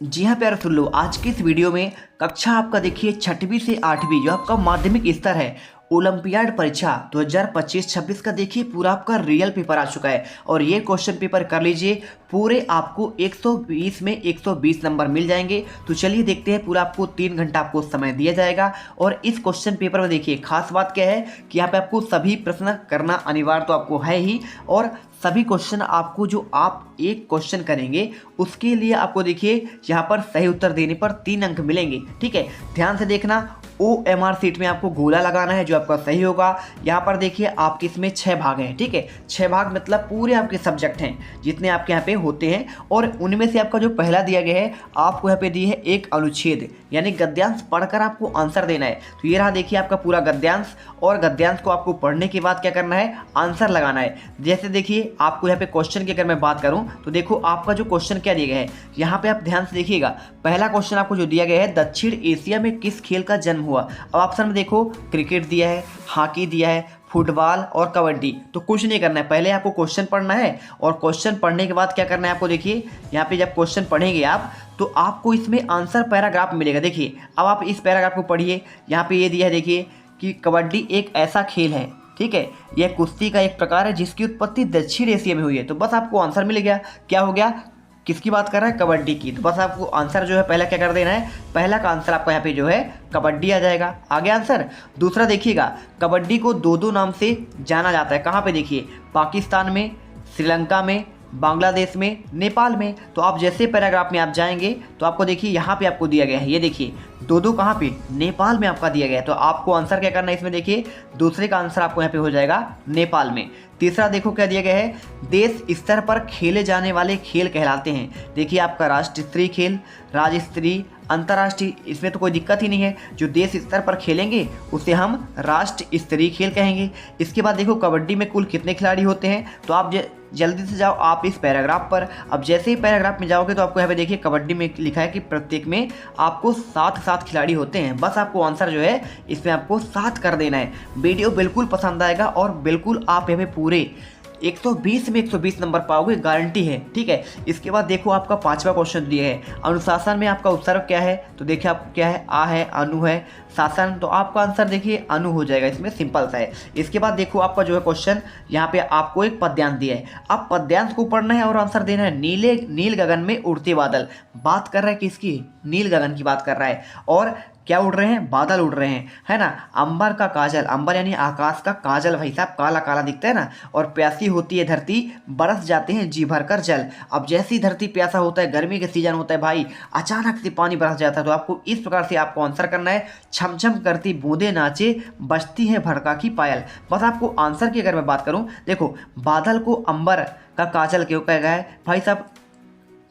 जी हाँ प्यारे सुन लो, आज की इस वीडियो में कक्षा आपका देखिए 6वीं से 8वीं जो आपका माध्यमिक स्तर है ओलंपियाड परीक्षा 2025-26 का देखिए पूरा आपका रियल पेपर आ चुका है। और ये क्वेश्चन पेपर कर लीजिए, पूरे आपको 120 में 120 नंबर मिल जाएंगे। तो चलिए देखते हैं, पूरा आपको 3 घंटा आपको समय दिया जाएगा। और इस क्वेश्चन पेपर में देखिए खास बात क्या है कि यहाँ पे आपको सभी प्रश्न करना अनिवार्य तो आपको है ही, और सभी क्वेश्चन आपको जो आप एक क्वेश्चन करेंगे उसके लिए आपको देखिए यहाँ पर सही उत्तर देने पर 3 अंक मिलेंगे। ठीक है, ध्यान से देखना। OMR सीट में आपको गोला लगाना है जो आपका सही होगा। यहाँ पर देखिए आपके इसमें 6 भाग हैं। ठीक है, 6 भाग मतलब पूरे आपके सब्जेक्ट हैं जितने आपके यहाँ पे होते हैं। और उनमें से आपका जो पहला दिया गया है आपको यहाँ पे दी है एक अनुच्छेद, यानी गद्यांश पढ़कर आपको आंसर देना है। तो ये रहा देखिए आपका पूरा गद्यांश, और गद्यांश को आपको पढ़ने के बाद क्या करना है, आंसर लगाना है। जैसे देखिए आपको यहाँ पे क्वेश्चन की अगर मैं बात करूँ तो देखो आपका जो क्वेश्चन क्या दिया गया है, यहाँ पे आप ध्यान से देखिएगा। पहला क्वेश्चन आपको जो दिया गया है, दक्षिण एशिया में किस खेल का जन्म हुआ। अब ऑप्शन में देखो क्रिकेट दिया है, हॉकी दिया है, फुटबॉल और कबड्डी। तो कुछ नहीं करना है, पहले आपको क्वेश्चन पढ़ना है, और क्वेश्चन पढ़ने के बाद क्या करना है आपको देखिए यहाँ पे जब क्वेश्चन पढ़ेंगे आप तो आपको इसमें आंसर पैराग्राफ मिलेगा। देखिए अब आप इस पैराग्राफ को पढ़िए। यहाँ पे ये दिया है देखिए कि कबड्डी एक ऐसा खेल है, ठीक है, यह कुश्ती का एक प्रकार है जिसकी उत्पत्ति दक्षिण एशिया में हुई है। तो बस आपको आंसर मिल गया। क्या हो गया, किसकी बात कर रहा है, कबड्डी की। तो बस आपको आंसर जो है पहला क्या कर देना है, पहला का आंसर आपका यहाँ पे जो है कबड्डी आ जाएगा। आगे आंसर दूसरा देखिएगा, कबड्डी को दो नाम से जाना जाता है। कहाँ पे देखिए, पाकिस्तान में, श्रीलंका में, बांग्लादेश में, नेपाल में। तो आप जैसे पैराग्राफ में आप जाएंगे तो आपको देखिए यहाँ पे आपको दिया गया है, ये देखिए दो कहाँ पे, नेपाल में आपका दिया गया है। तो आपको आंसर क्या करना है इसमें देखिए, दूसरे का आंसर आपको यहाँ पे हो जाएगा नेपाल में। तीसरा देखो क्या दिया गया है, देश स्तर पर खेले जाने वाले खेल कहलाते हैं। देखिए आपका राष्ट्र स्तरीय खेल, राज्य स्तरीय, अंतर्राष्ट्रीय, इसमें तो कोई दिक्कत ही नहीं है। जो देश स्तर पर खेलेंगे उसे हम राष्ट्र स्तरीय खेल कहेंगे। इसके बाद देखो कबड्डी में कुल कितने खिलाड़ी होते हैं। तो आप जल्दी से जाओ आप इस पैराग्राफ पर। अब जैसे ही पैराग्राफ में जाओगे तो आपको यहाँ पे देखिए कबड्डी में लिखा है कि प्रत्येक में आपको 7 खिलाड़ी होते हैं। बस आपको आंसर जो है इसमें आपको 7 कर देना है। वीडियो बिल्कुल पसंद आएगा और बिल्कुल आप यहाँ पे पूरे 120 में 120 नंबर पाओगे, गारंटी है। ठीक है, इसके बाद देखो आपका 5वां क्वेश्चन दिया है, अनुशासन में आपका उपसर्ग क्या है। तो देखिए आपको क्या है, आ है, अनु है, शासन। तो आपका आंसर देखिए अनु हो जाएगा, इसमें सिंपल सा है। इसके बाद देखो आपका जो है क्वेश्चन, यहाँ पे आपको एक पद्यांश दिया है। आप पद्यांश को पढ़ना है और आंसर देना है। नील गगन में उड़ते बादल, बात कर रहा है किसकी, नील गगन की बात कर रहा है। और क्या उड़ रहे हैं, बादल उड़ रहे हैं, है ना। अंबर का काजल, अंबर यानी आकाश का, काजल भाई साहब काला काला दिखता है ना। और प्यासी होती है धरती, बरस जाते हैं जी भर कर जल। अब जैसी धरती प्यासा होता है, गर्मी के सीजन होता है भाई, अचानक से पानी बरस जाता है। तो आपको इस प्रकार से आपको आंसर करना है, छम छम करती बूंदे नाचे, बजती है भड़का की पायल। बस आपको आंसर की अगर मैं बात करूं, देखो बादल को अंबर का काजल क्यों कहा गया है भाई साहब,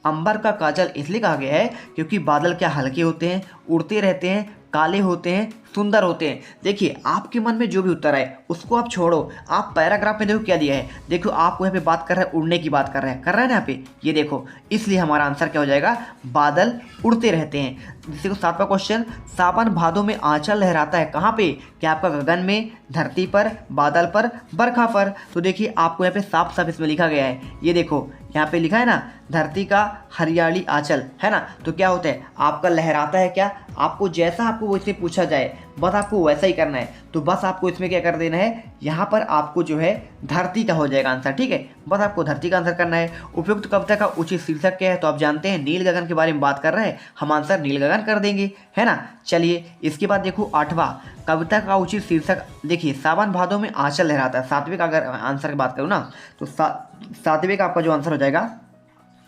अंबर का काजल इसलिए कहा गया है क्योंकि बादल क्या हल्के होते हैं, उड़ते रहते हैं, काले होते हैं, सुंदर होते हैं। देखिए आपके मन में जो भी उत्तर आए उसको आप छोड़ो, आप पैराग्राफ में देखो क्या दिया है। देखो आपको यहाँ पे बात कर रहा है, उड़ने की बात कर रहा है ना यहाँ पे, ये देखो, इसलिए हमारा आंसर क्या हो जाएगा, बादल उड़ते रहते हैं। देखो 7वां क्वेश्चन, सावन भादों में आंचल लहराता है। कहाँ पे, क्या आपका गगन में, धरती पर, बादल पर, बरखा पर। तो देखिए आपको यहाँ पे साफ साफ इसमें लिखा गया है, ये देखो यहाँ पे लिखा है ना, धरती का हरियाली आंचल, है ना। तो क्या होता है, आपका लहराता है क्या, आपको जैसा आपको वैसे पूछा जाए बस आपको वैसा ही करना है। तो बस आपको इसमें क्या कर देना है, यहाँ पर आपको जो है धरती का हो जाएगा आंसर। ठीक है, बस आपको धरती का आंसर करना है। उपयुक्त कविता का उचित शीर्षक क्या है, तो आप जानते हैं नील गगन के बारे में बात कर रहे हैं, हम आंसर नील गगन कर देंगे, है ना। चलिए इसके बाद देखो 8वां, कविता का उचित शीर्षक देखिए, सावन भादों में आंचल लहराता है। 7वें का अगर आंसर की बात करूँ ना तो 7वें का आपका जो आंसर हो जाएगा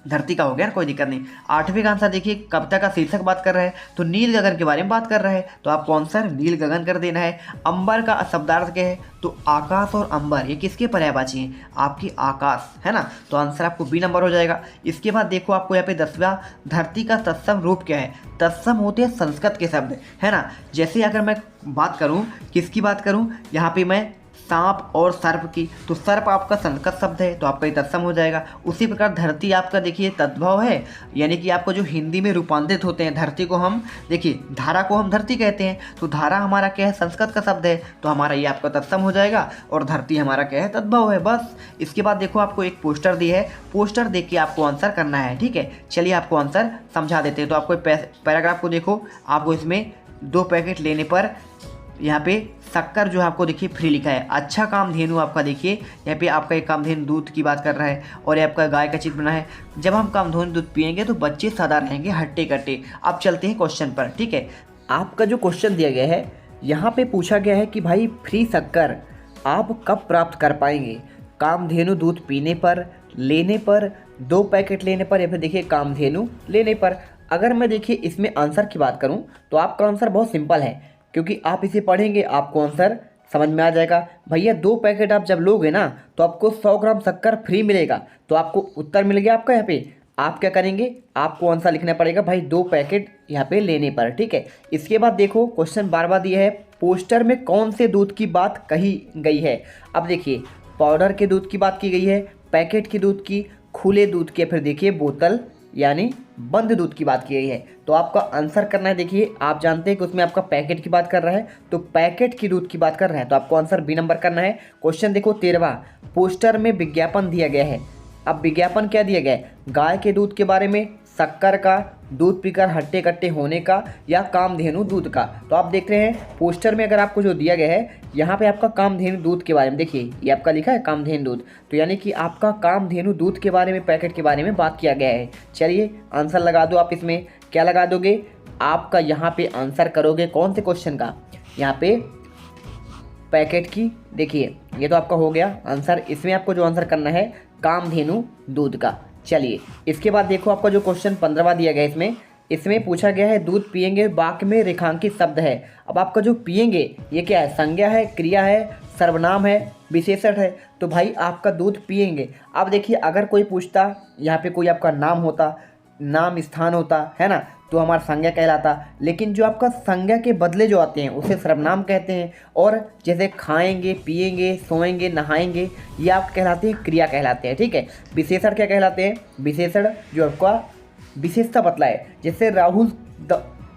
धरती का हो गया, कोई दिक्कत नहीं। 8वें का आंसर देखिए, कविता का शीर्षक बात कर रहा है तो नील गगन के बारे में बात कर रहा है, तो आपको आंसर नील गगन कर देना है। अंबर का शब्दार्थ क्या है, तो आकाश और अंबर ये किसके पर्यायवाची हैं, आपकी आकाश, है ना। तो आंसर आपको बी नंबर हो जाएगा। इसके बाद देखो आपको यहाँ पे 10वां, धरती का तत्सम रूप क्या है। तत्सम होते हैं संस्कृत के शब्द, है ना। जैसे अगर मैं बात करूँ, किसकी बात करूँ, यहाँ पे मैं सांप और सर्प की, तो सर्प आपका संस्कृत शब्द है तो आपका ये तत्सम हो जाएगा। उसी प्रकार धरती आपका देखिए तद्भव है, यानी कि आपको जो हिंदी में रूपांतरित होते हैं, धरती को हम देखिए धारा को हम धरती कहते हैं, तो धारा हमारा क्या है, संस्कृत का शब्द है, तो हमारा ये आपका तत्सम हो जाएगा और धरती हमारा क्या है, तद्भव है। बस इसके बाद देखो आपको एक पोस्टर दी है, पोस्टर देख के आपको आंसर करना है। ठीक है, चलिए आपको आंसर समझा देते हैं। तो आपको पैराग्राफ को देखो, आपको इसमें 2 पैकेट लेने पर यहाँ पे शक्कर जो आपको देखिए फ्री लिखा है। अच्छा कामधेनु आपका देखिए यहाँ पे आपका एक कामधेनु दूध की बात कर रहा है और ये आपका गाय का चित्र बना है। जब हम कामधेनु दूध पिएंगे तो बच्चे सदा रहेंगे हट्टे कट्टे। अब चलते हैं क्वेश्चन पर। ठीक है, आपका जो क्वेश्चन दिया गया है यहाँ पे पूछा गया है कि भाई फ्री शक्कर आप कब प्राप्त कर पाएंगे, कामधेनु दूध पीने पर, लेने पर, 2 पैकेट लेने पर, या फिर देखिए कामधेनु लेने पर। अगर मैं देखिए इसमें आंसर की बात करूं तो आपका आंसर बहुत सिंपल है, क्योंकि आप इसे पढ़ेंगे आपको आंसर समझ में आ जाएगा। भैया 2 पैकेट आप जब लोगे ना तो आपको 100 ग्राम शक्कर फ्री मिलेगा, तो आपको उत्तर मिल गया आपका। यहाँ पे आप क्या करेंगे, आपको आंसर लिखना पड़ेगा भाई 2 पैकेट यहाँ पे लेने पर। ठीक है, इसके बाद देखो क्वेश्चन बार बार दिया है, पोस्टर में कौन से दूध की बात कही गई है। अब देखिए पाउडर के दूध की बात की गई है, पैकेट के दूध की, खुले दूध की, फिर देखिए बोतल यानी बंद दूध की बात की गई है। तो आपका आंसर करना है, देखिए आप जानते हैं कि उसमें आपका पैकेट की बात कर रहा है, तो पैकेट की दूध की बात कर रहा है, तो आपको आंसर बी नंबर करना है। क्वेश्चन देखो 13वां, पोस्टर में विज्ञापन दिया गया है। अब विज्ञापन क्या दिया गया है, गाय के दूध के बारे में, शक्कर का, दूध पीकर हट्टे कट्टे होने का, या कामधेनु दूध का। तो आप देख रहे हैं पोस्टर में अगर आपको जो दिया गया है यहाँ पे आपका कामधेनु दूध के बारे में, देखिए ये आपका लिखा है कामधेनु दूध, तो यानी कि आपका कामधेनु दूध के बारे में, पैकेट के बारे में बात किया गया है। चलिए आंसर लगा दो आप। इसमें क्या लगा दोगे, आपका यहाँ पे आंसर करोगे कौन से क्वेश्चन का, यहाँ पे पैकेट की। देखिए ये तो आपका हो गया आंसर। इसमें आपको जो आंसर करना है कामधेनु दूध का। चलिए इसके बाद देखो आपका जो क्वेश्चन 15वां दिया गया है, इसमें पूछा गया है दूध पिएंगे वाक्य में रेखांकित शब्द है। अब आपका जो पिएंगे ये क्या है, संज्ञा है, क्रिया है, सर्वनाम है, विशेषण है। तो भाई आपका दूध पिएंगे। अब देखिए अगर कोई पूछता यहाँ पे कोई आपका नाम होता, नाम स्थान होता है ना, तो हमारा संज्ञा कहलाता, लेकिन जो आपका संज्ञा के बदले जो आते हैं उसे सर्वनाम कहते हैं। और जैसे खाएंगे, पिएंगे, सोएंगे, नहाएंगे, ये आप कहलाते हैं क्रिया कहलाते हैं। ठीक है, विशेषण क्या कहलाते हैं, विशेषण जो आपका विशेषता बतलाए। जैसे राहुल,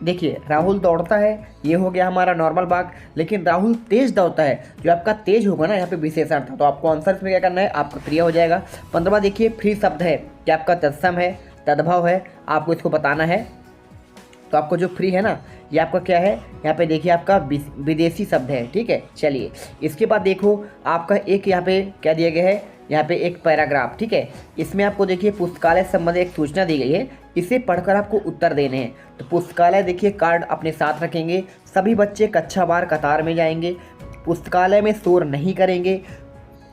देखिए राहुल दौड़ता है, ये हो गया हमारा नॉर्मल भाग, लेकिन राहुल तेज दौड़ता है, जो आपका तेज होगा ना यहाँ पे विशेषण था। तो आपको आंसर इसमें क्या करना है, आपका क्रिया हो जाएगा। 15वां देखिए फ्री शब्द है, क्या आपका तत्सम है, तद्भव है, आपको इसको बताना है। तो आपको जो फ्री है ना ये आपका क्या है, यहाँ पे देखिए आपका विदेशी शब्द है। ठीक है, चलिए इसके बाद देखो आपका एक यहाँ पे क्या दिया गया है, यहाँ पे एक पैराग्राफ। ठीक है, इसमें आपको देखिए पुस्तकालय संबंधी एक सूचना दी गई है, इसे पढ़कर आपको उत्तर देने हैं। तो पुस्तकालय देखिए कार्ड अपने साथ रखेंगे, सभी बच्चे कक्षा वार कतार में जाएंगे, पुस्तकालय में शोर नहीं करेंगे,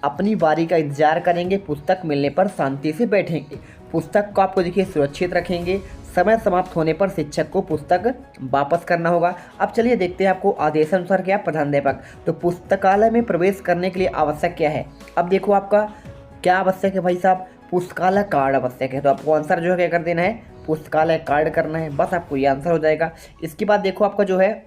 अपनी बारी का इंतजार करेंगे, पुस्तक मिलने पर शांति से बैठेंगे, पुस्तक को आपको देखिए सुरक्षित रखेंगे, समय समाप्त होने पर शिक्षक को पुस्तक वापस करना होगा। अब चलिए देखते हैं आपको आदेशानुसार क्या प्रधानाध्यापक। तो पुस्तकालय में प्रवेश करने के लिए आवश्यक क्या है। अब देखो आपका क्या आवश्यक है भाई साहब, पुस्तकालय कार्ड आवश्यक है। तो आपको आंसर जो है क्या कर देना है, पुस्तकालय कार्ड करना है, बस आपको ये आंसर हो जाएगा। इसके बाद देखो आपका जो है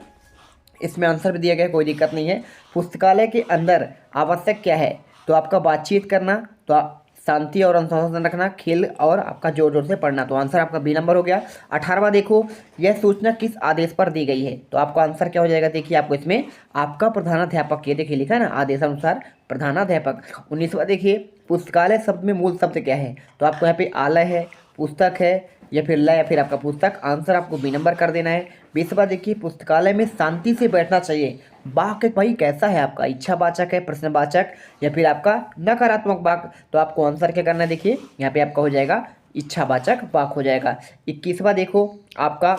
इसमें आंसर भी दिया गया है, कोई दिक्कत नहीं है। पुस्तकालय के अंदर आवश्यक क्या है, तो आपका बातचीत करना, तो शांति और अनुशासन रखना, खेल और आपका जोर जोर से पढ़ना। तो आंसर आपका बी नंबर हो गया। 18वां देखो, यह सूचना किस आदेश पर दी गई है। तो आपका आंसर क्या हो जाएगा, देखिए आपको इसमें आपका प्रधानाध्यापक, ये देखिए लिखा है ना आदेशानुसार प्रधानाध्यापक। 19वां देखिए, पुस्तकालय शब्द में मूल शब्द क्या है। तो आपको यहाँ पे आलय है, पुस्तक है, या फिर लय, या फिर आपका पुस्तक। आंसर आपको बी नंबर कर देना है। 20वां देखिए, पुस्तकालय में शांति से बैठना चाहिए। वाक्य भाई कैसा है आपका, इच्छावाचक है, प्रश्नवाचक, या फिर आपका नकारात्मक वाक्य। तो आपको आंसर क्या करना है, देखिए यहाँ पे आपका हो जाएगा इच्छावाचक वाक्य हो जाएगा। 21वां देखो आपका,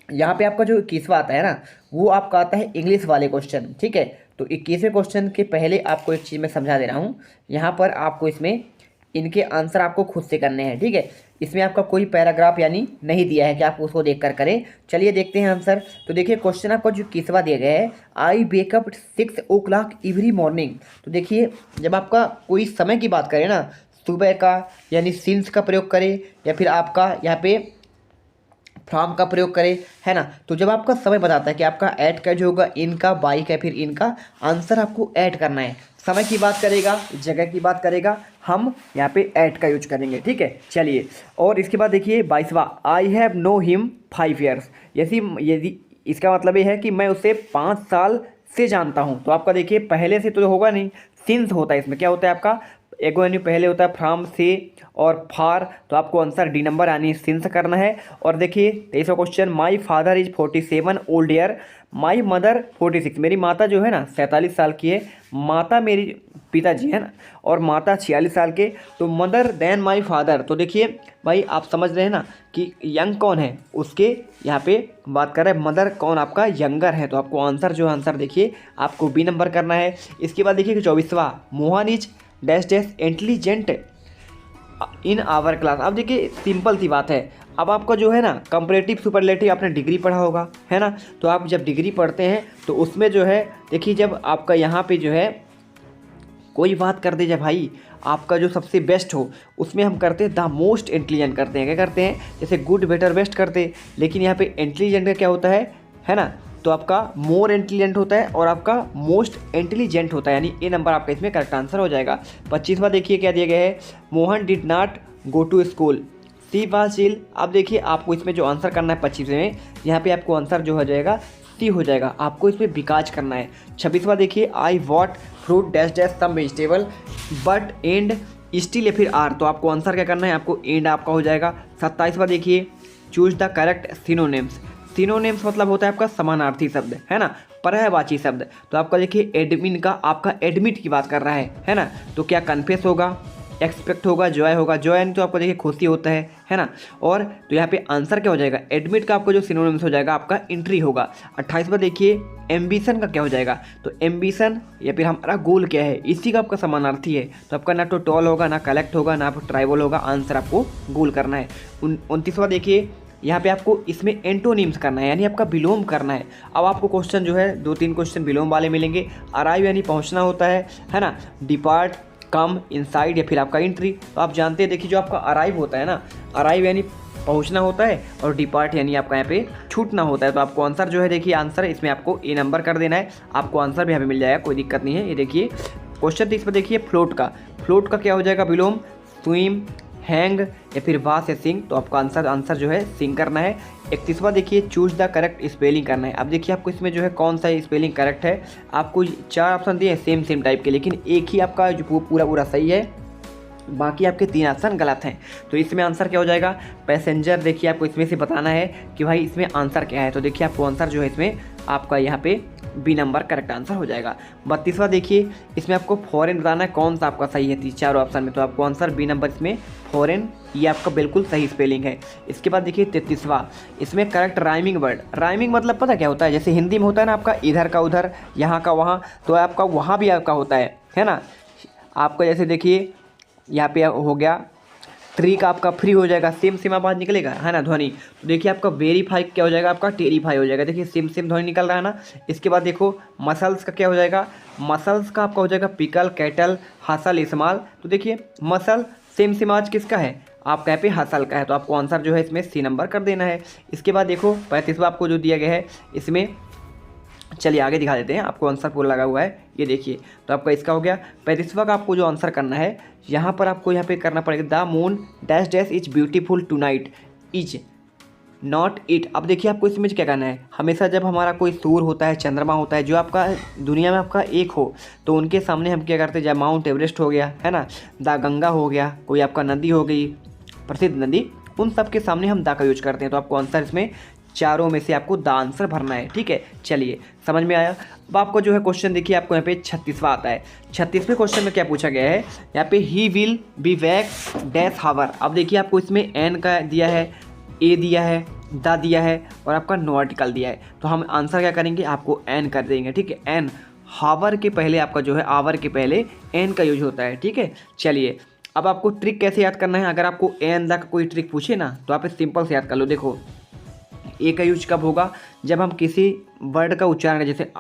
यहाँ पे आपका जो 21वां आता है ना वो आपका आता है इंग्लिश वाले क्वेश्चन। ठीक है, तो 21वें क्वेश्चन के पहले आपको एक चीज़ मैं समझा दे रहा हूँ। यहाँ पर आपको इसमें इनके आंसर आपको खुद से करने हैं। ठीक है, इसमें आपका कोई पैराग्राफ यानी नहीं दिया है कि आप उसको देखकर करें। चलिए देखते हैं आंसर। तो देखिए क्वेश्चन आपको जो 21वां दिया गया है, I wake up 6 o'clock every morning. तो देखिए जब आपका कोई समय की बात करें ना, सुबह का यानी सिंस का प्रयोग करें, या फिर आपका यहाँ पे फ्रॉम का प्रयोग करें, है ना। तो जब आपका समय बताता है कि आपका ऐड का जो होगा इन का, बाई का, फिर इनका आंसर आपको ऐड करना है। समय की बात करेगा, जगह की बात करेगा, हम यहाँ पे ऐड का यूज करेंगे, ठीक है। चलिए, और इसके बाद देखिए 22वां, I have no him 5 years. यदि इसका मतलब ये है कि मैं उसे 5 साल से जानता हूँ। तो आपका देखिए पहले से तो होगा नहीं, सिंस होता है। इसमें क्या होता है आपका एगो यानी पहले होता है फ्रॉम से और फार, तो आपको आंसर डी नंबर यानी सिंस करना है। और देखिए 23वां question, my father is 47 old year, my mother 46। मेरी माता जो है ना 47 साल की है, माता मेरी पिताजी है ना, और माता 46 साल के, तो मदर देन माई फादर। तो देखिए भाई आप समझ रहे हैं ना कि यंग कौन है, उसके यहाँ पे बात कर रहे हैं मदर कौन आपका यंगर है। तो आपको आंसर जो आंसर देखिए आपको बी नंबर करना है। इसके बाद देखिए 24वां, Mohan is dash dash intelligent in our class. अब देखिए सिंपल सी बात है, अब आपका जो है ना कंपैरेटिव सुपरलेटिव आपने डिग्री पढ़ा होगा, है ना। तो आप जब डिग्री पढ़ते हैं तो उसमें जो है देखिए जब आपका यहाँ पे जो है कोई बात कर दे, जब भाई आपका जो सबसे बेस्ट हो, उसमें हम करते हैं द मोस्ट इंटेलिजेंट करते हैं। क्या करते हैं, जैसे गुड बेटर बेस्ट करते, लेकिन यहाँ पे इंटेलिजेंट का क्या होता है ना। तो आपका मोर इंटेलिजेंट होता है और आपका मोस्ट इंटेलिजेंट होता है, यानी ए नंबर आपका इसमें करेक्ट आंसर हो जाएगा। 25वां देखिए क्या दिया गया है, Mohan did not go to school, she was ill. अब देखिए आपको इसमें जो आंसर करना है 25वें में, यहाँ पे आपको आंसर जो हो जाएगा सी हो जाएगा, आपको इसमें बिकाज करना है। 26वां देखिए, I what fruit dash dash some vegetable but and still या फिर आर। तो आपको आंसर क्या करना है, आपको एंड आपका हो जाएगा। 27वां देखिए, choose the correct synonyms. Synonyms मतलब होता है आपका समानार्थी शब्द, है ना, पर्यायवाची शब्द। तो आपका देखिए एडमिन का आपका एडमिट की बात कर रहा है ना। तो क्या कन्फेस होगा, एक्सपेक्ट होगा, जॉय होगा। जॉय यानी तो आपको देखिए खुशी होता है ना। और तो यहाँ पे आंसर क्या हो जाएगा, एडमिट का आपको जो सिनोनिम्स हो जाएगा आपका एंट्री होगा। 28वां देखिए, एम्बिशन का क्या हो जाएगा, तो एम्बिशन या फिर हमारा गोल क्या है, इसी का आपका समानार्थी है। तो आपका ना तो टॉल होगा, ना कलेक्ट होगा, ना ट्राइबल होगा, आंसर आपको गोल करना है। 29वां देखिए, यहाँ पे आपको इसमें एंटोनिम्स करना है, यानी आपका विलोम करना है। अब आपको क्वेश्चन जो है 2-3 क्वेश्चन विलोम वाले मिलेंगे। अराइव यानी पहुँचना होता है ना। डिपार्ट, कम, इनसाइड या फिर आपका एंट्री। तो आप जानते हैं देखिए जो आपका अराइव होता है ना, अराइव यानी पहुंचना होता है, और डिपार्ट यानी आपका यहाँ पे छूटना होता है। तो आपको आंसर जो है देखिए आंसर इसमें आपको ए नंबर कर देना है, आपको आंसर भी यहाँ पे मिल जाएगा, कोई दिक्कत नहीं है। ये देखिए क्वेश्चन 30 पर देखिए, फ्लोट का क्या हो जाएगा विलोम, स्विम, हैंग या फिर वाह से सिंग। तो आपका आंसर जो है सिंग करना है। 31वां देखिए, चूज द करेक्ट स्पेलिंग करना है। अब देखिए आपको इसमें जो है कौन सा स्पेलिंग करेक्ट है, आपको 4 ऑप्शन दिए सेम टाइप के, लेकिन एक ही आपका जो पूरा सही है, बाकी आपके 3 ऑप्शन गलत हैं। तो इसमें आंसर क्या हो जाएगा, पैसेंजर। देखिए आपको इसमें से बताना है कि भाई इसमें आंसर क्या है। तो देखिए आपको आंसर जो है इसमें आपका यहाँ पे बी नंबर करेक्ट आंसर हो जाएगा। 32वां देखिए, इसमें आपको फॉरेन बताना है कौन सा आपका सही है 4 ऑप्शन में। तो आपको आंसर बी नंबर इसमें फॉरेन, ये आपका बिल्कुल सही स्पेलिंग है। इसके बाद देखिए 33वां, इसमें करेक्ट राइमिंग वर्ड। राइमिंग मतलब पता क्या होता है, जैसे हिंदी में होता है ना आपका इधर का उधर, यहाँ का वहाँ, तो आपका वहाँ भी आपका होता है ना। आपका जैसे देखिए यहाँ पे हो गया ट्री का आपका फ्री हो जाएगा, सेम आवाज़ निकलेगा, है ना, ध्वनि। तो देखिए आपका वेरीफाई क्या हो जाएगा, आपका टेरीफाई हो जाएगा। देखिए सेम ध्वनि निकल रहा है ना। इसके बाद देखो मसल्स का क्या हो जाएगा, मसल्स का आपका हो जाएगा पिकल, कैटल, हसल, इस्तेमाल। तो देखिए मसल सेम आवाज़ किसका है, आपका यहाँ पे हसल का है। तो आपको आंसर जो है इसमें सी नंबर कर देना है। इसके बाद देखो 35वां आपको जो दिया गया है, इसमें चलिए आगे दिखा देते हैं, आपको आंसर पूरा लगा हुआ है, ये देखिए। तो आपका इसका हो गया 35वां का आपको जो आंसर करना है, यहाँ पर आपको यहाँ पे करना पड़ेगा, the moon dash dash is beautiful tonight is not it. अब देखिए आपको इसमें क्या करना है, हमेशा जब हमारा कोई सूर्य होता है, चंद्रमा होता है, जो आपका दुनिया में आपका एक हो, तो उनके सामने हम क्या करते हैं, जब माउंट एवरेस्ट हो गया, है ना, द गंगा हो गया, कोई आपका नदी हो गई प्रसिद्ध नदी, उन सब के सामने हम दा का यूज करते हैं। तो आपको आंसर इसमें चारों में से आपको द आंसर भरना है, ठीक है। चलिए समझ में आया। अब आपको जो है क्वेश्चन देखिए, आपको यहाँ पे 36वां आता है। 36वें क्वेश्चन में क्या पूछा गया है, यहाँ पे he will be back dash hour. अब देखिए आपको इसमें एन का दिया है, ए दिया है, द दिया है, और आपका नो आर्टिकल दिया है। तो हम आंसर क्या करेंगे, आपको एन कर देंगे, ठीक है। एन हावर के पहले आपका जो है, आवर के पहले एन का यूज होता है, ठीक है। चलिए अब आपको ट्रिक कैसे याद करना है, अगर आपको एन द का कोई ट्रिक पूछे ना, तो आप सिंपल से याद कर लो। देखो ए का यूज कब होगा, जब हम किसी वर्ड का उच्चारण, जैसे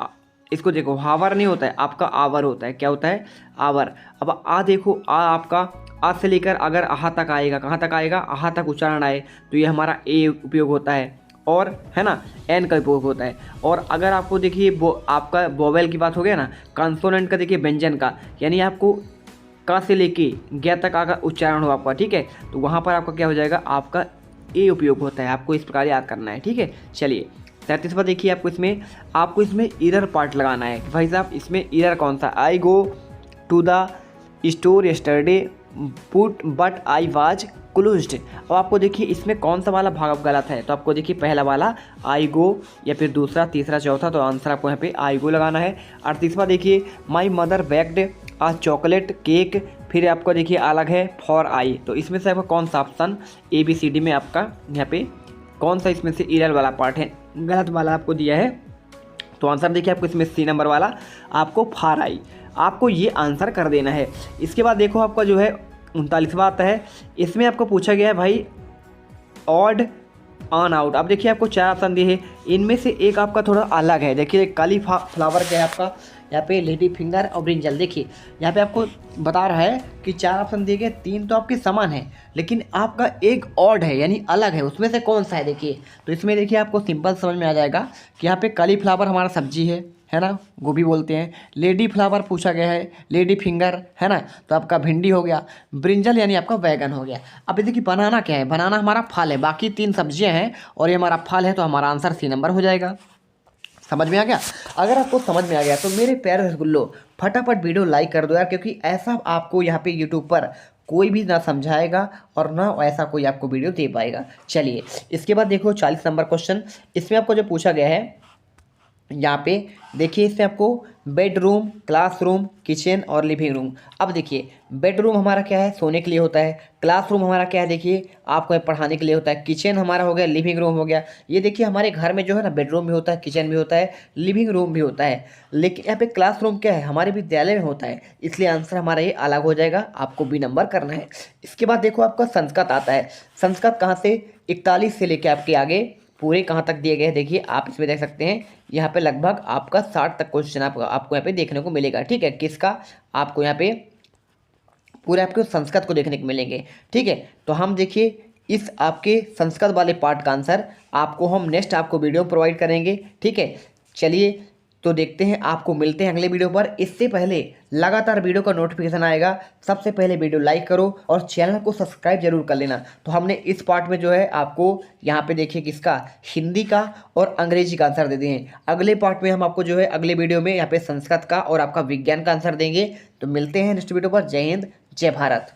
इसको देखो, हावर नहीं होता है आपका, आवर होता है। क्या होता है? आवर। अब आ देखो, आ आपका आ से लेकर अगर आहा तक आएगा, कहाँ तक आएगा? आहा तक उच्चारण आए तो ये हमारा ए उपयोग होता है, और है ना एन का उपयोग होता है। और अगर आपको देखिए आपका वोवेल की बात हो गया ना, कंसोनेंट का देखिए व्यंजन का, यानी आपको का से लेके ग तक अगर उच्चारण हो आपका, ठीक है, तो वहाँ पर आपका क्या हो जाएगा? आपका ए उपयोग होता है। आपको इस प्रकार याद करना है, ठीक है। चलिए 37वां देखिए, आपको इसमें ईरर पार्ट लगाना है कि भाई साहब इसमें ईरर कौन सा? I go to the store yesterday put but I was closed. अब आपको देखिए इसमें कौन सा वाला भाग गलत है, तो आपको देखिए पहला वाला आई गो, या फिर दूसरा, तीसरा, चौथा, तो आंसर आपको यहाँ पे आई गो लगाना है। 38वां देखिए, my mother baked a chocolate cake, फिर आपको देखिए अलग है फॉर आई, तो इसमें से आपका कौन सा ऑप्शन ABCD में आपका यहाँ पे कौन सा इसमें से ईरर वाला पार्ट है? गलत वाला आपको दिया है, तो आंसर देखिए आपको इसमें C नंबर वाला आपको फार आई, आपको ये आंसर कर देना है। इसके बाद देखो आपका जो है 39वां आता है, इसमें आपको पूछा गया है भाई ऑड ऑन आउट। अब देखिए आपको 4 ऑप्शन दिए हैं, इनमें से एक आपका थोड़ा अलग है। देखिए काली फ्लावर क्या है आपका, यहाँ पे लेडी फिंगर और ब्रिंजल। देखिए यहाँ पे आपको बता रहा है कि 4 ऑप्शन दिए गए, 3 तो आपके समान है, लेकिन आपका एक ऑड है यानी अलग है, उसमें से कौन सा है? देखिए तो इसमें देखिए आपको सिंपल समझ में आ जाएगा कि यहाँ पे काली फ्लावर हमारा सब्जी है ना, गोभी बोलते हैं। लेडी फ्लावर पूछा गया है, लेडी फिंगर है ना, तो आपका भिंडी हो गया। ब्रिंजल यानी आपका बैगन हो गया। अब देखिए बनाना क्या है? बनाना हमारा फल है, बाकी 3 सब्जियां हैं और ये हमारा फल है, तो हमारा आंसर C नंबर हो जाएगा। समझ में आ गया? अगर आपको समझ में आ गया तो मेरे प्यारे रसगुल्लो फटाफट वीडियो लाइक कर दो यार, क्योंकि ऐसा आपको यहाँ पे यूट्यूब पर कोई भी ना समझाएगा और ना ऐसा कोई आपको वीडियो दे पाएगा। चलिए इसके बाद देखो 40 नंबर क्वेश्चन, इसमें आपको जो पूछा गया है, यहाँ पे देखिए इसमें आपको बेडरूम, क्लासरूम, किचन और लिविंग रूम। अब देखिए बेडरूम हमारा क्या है? सोने के लिए होता है। क्लासरूम हमारा क्या है? देखिए आपको पढ़ाने के लिए होता है। किचन हमारा हो गया, लिविंग रूम हो गया। ये देखिए हमारे घर में जो है ना बेडरूम भी होता है, किचन भी होता है, लिविंग रूम भी होता है, लेकिन यहाँ पे क्लासरूम क्या है? हमारे विद्यालय में होता है, इसलिए आंसर हमारा ये अलग हो जाएगा, आपको B नंबर करना है। इसके बाद देखो आपका संस्कृत आता है। संस्कृत कहाँ से? 41 से लेकर आपके आगे पूरे कहाँ तक दिए गए हैं? देखिए आप इसमें देख सकते हैं, यहाँ पे लगभग आपका 60 तक क्वेश्चन आपको यहाँ पे देखने को मिलेगा, ठीक है। किसका? आपको यहाँ पे पूरे आपके संस्कृत को देखने को मिलेंगे, ठीक है। तो हम देखिए इस आपके संस्कृत वाले पार्ट का आंसर आपको हम नेक्स्ट आपको वीडियो प्रोवाइड करेंगे, ठीक है। चलिए तो देखते हैं, आपको मिलते हैं अगले वीडियो पर। इससे पहले लगातार वीडियो का नोटिफिकेशन आएगा, सबसे पहले वीडियो लाइक करो और चैनल को सब्सक्राइब जरूर कर लेना। तो हमने इस पार्ट में जो है आपको यहाँ पे देखिए किसका, हिंदी का और अंग्रेजी का आंसर दे दिए हैं। अगले पार्ट में हम आपको जो है अगले वीडियो में यहाँ पे संस्कृत का और आपका विज्ञान का आंसर देंगे। तो मिलते हैं नेक्स्ट वीडियो पर। जय हिंद, जय भारत।